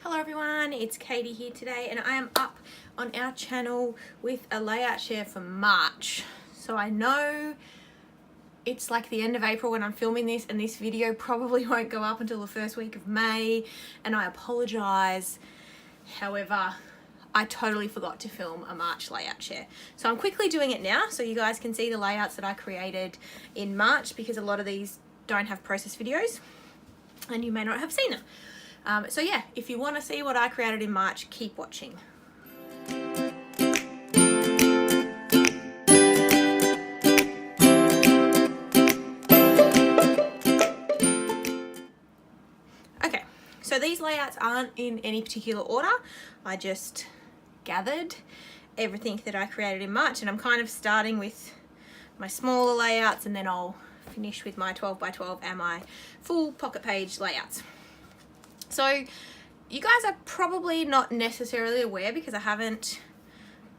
Hello everyone, it's Katie here today and I am up on our channel with a layout share for March. So I know it's like the end of April when I'm filming this and this video probably won't go up until the first week of May and I apologise. However, I totally forgot to film a March layout share. So I'm quickly doing it now so you guys can see the layouts that I created in March because a lot of these don't have process videos and you may not have seen them. So yeah, if you want to see what I created in March, keep watching. Okay, so these layouts aren't in any particular order. I just gathered everything that I created in March and I'm kind of starting with my smaller layouts and then I'll finish with my 12 by 12 and my full pocket page layouts. So you guys are probably not necessarily aware because I haven't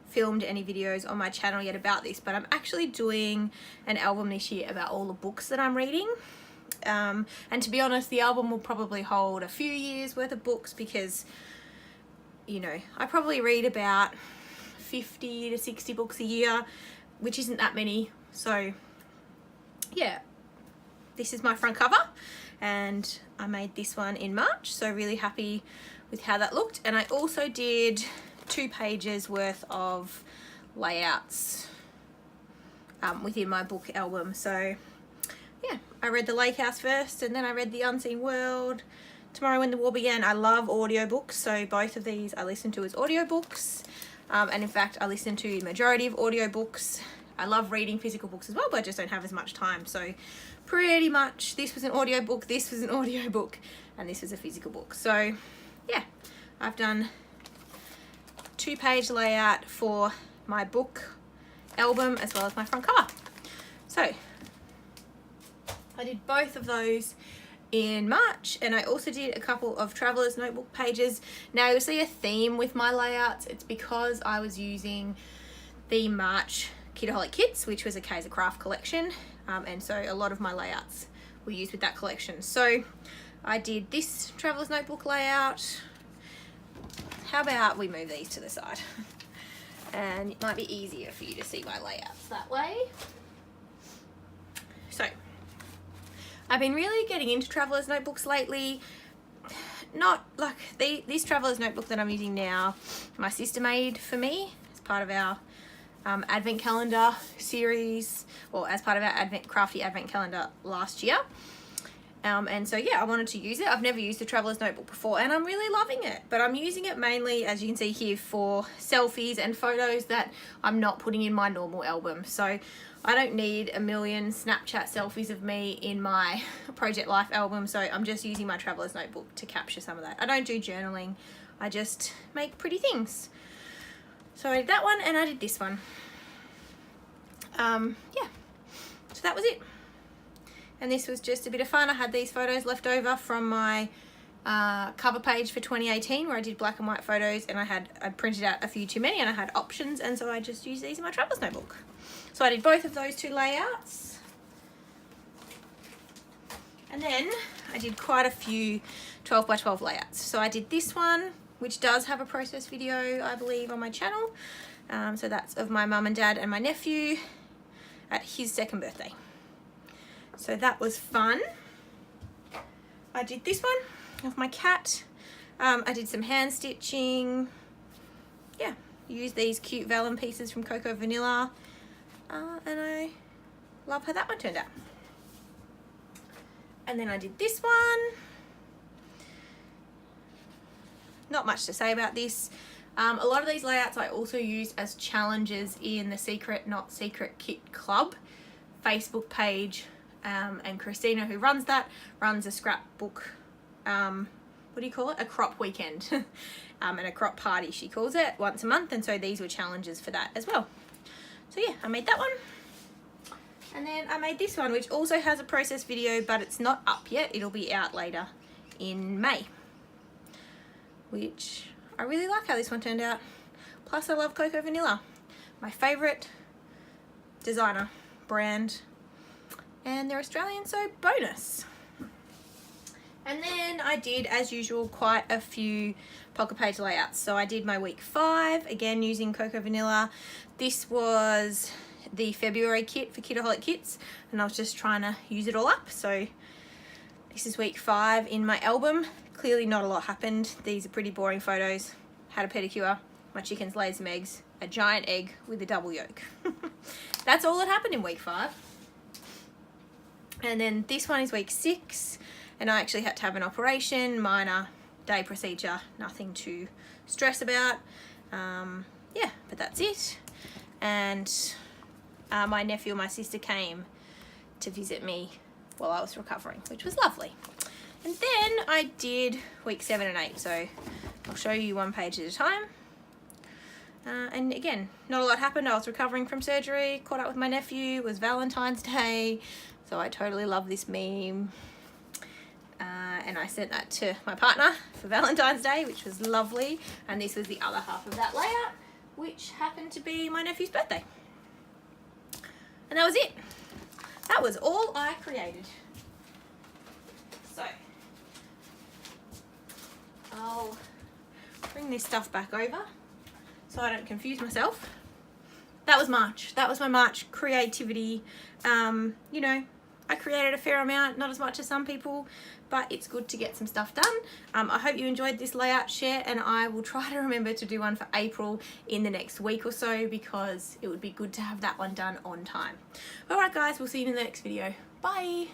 filmed any videos on my channel yet about this, but I'm actually doing an album this year about all the books that I'm reading. And to be honest, the album will probably hold a few years worth of books because, you know, I probably read about 50 to 60 books a year, which isn't that many. So yeah, this is my front cover. And I made this one in March, so really happy with how that looked. And I also did 2 pages worth of layouts within my book album. So yeah, I read The Lake House first and then I read The Unseen World, Tomorrow When the War Began. I love audiobooks, so both of these I listen to as audiobooks. And in fact, I listen to the majority of audiobooks. I love reading physical books as well, but I just don't have as much time. So pretty much this was an audiobook, this was an audiobook, and this was a physical book. So yeah, I've done 2-page layout for my book album as well as my front cover. So I did both of those in March and I also did a couple of traveler's notebook pages. Now you'll see a theme with my layouts. It's because I was using the March Kidaholic Kits, which was a Kaiser Craft collection, and so a lot of my layouts were used with that collection. So I did this traveler's notebook layout. How about we move these to the side and it might be easier for you to see my layouts that way. So I've been really getting into traveler's notebooks lately. Not like this traveler's notebook that I'm using now, my sister made for me as part of our advent calendar series, or as part of our crafty advent calendar last year. And so yeah, I wanted to use it. I've never used the traveler's notebook before and I'm really loving it, but I'm using it mainly, as you can see here, for selfies and photos that I'm not putting in my normal album. So I don't need a million Snapchat selfies of me in my Project Life album, so I'm just using my traveler's notebook to capture some of that. I don't do journaling, I just make pretty things. So I did that one and I did this one. Yeah, so that was it. And this was just a bit of fun. I had these photos left over from my cover page for 2018 where I did black and white photos and I printed out a few too many and I had options, and so I just used these in my traveler's notebook. So I did both of those 2 layouts. And then I did quite a few 12 by 12 layouts. So I did this one, which does have a process video, I believe, on my channel. So that's of my mum and dad and my nephew at his 2nd birthday. So that was fun. I did this one of my cat. I did some hand stitching. Yeah, used these cute vellum pieces from Cocoa Vanilla. And I love how that one turned out. And then I did this one. Not much to say about this. A lot of these layouts I also used as challenges in the Secret Not Secret Kit Club Facebook page, and Christina, who runs that, runs a scrapbook, what do you call it? A crop weekend and a crop party, she calls it, once a month, and so these were challenges for that as well. So yeah, I made that one. And then I made this one, which also has a process video, but it's not up yet. It'll be out later in May, which I really like how this one turned out. Plus I love Cocoa Vanilla, my favourite designer brand, and they're Australian, so bonus. And then I did, as usual, quite a few pocket page layouts. So I did my week 5, again using Cocoa Vanilla. This was the February kit for Kitaholic Kits, and I was just trying to use it all up. So this is week 5 in my album. Clearly not a lot happened. These are pretty boring photos. Had a pedicure, my chickens laid some eggs, a giant egg with a double yolk. That's all that happened in week 5. And then this one is week 6, and I actually had to have an operation, minor day procedure, nothing to stress about. Yeah, but that's it. And my nephew and my sister came to visit me while I was recovering, which was lovely. And then I did week 7 and 8, so I'll show you one page at a time. And again, not a lot happened. I was recovering from surgery, caught up with my nephew, it was Valentine's Day, so I totally love this meme. And I sent that to my partner for Valentine's Day, which was lovely. And this was the other half of that layout, which happened to be my nephew's birthday. And that was it. That was all I created. So I'll bring this stuff back over so I don't confuse myself. That was March. That was my March creativity. You know, I created a fair amount, not as much as some people, but it's good to get some stuff done. I hope you enjoyed this layout share, and I will try to remember to do one for April in the next week or so, because it would be good to have that one done on time. Alright guys, we'll see you in the next video. Bye!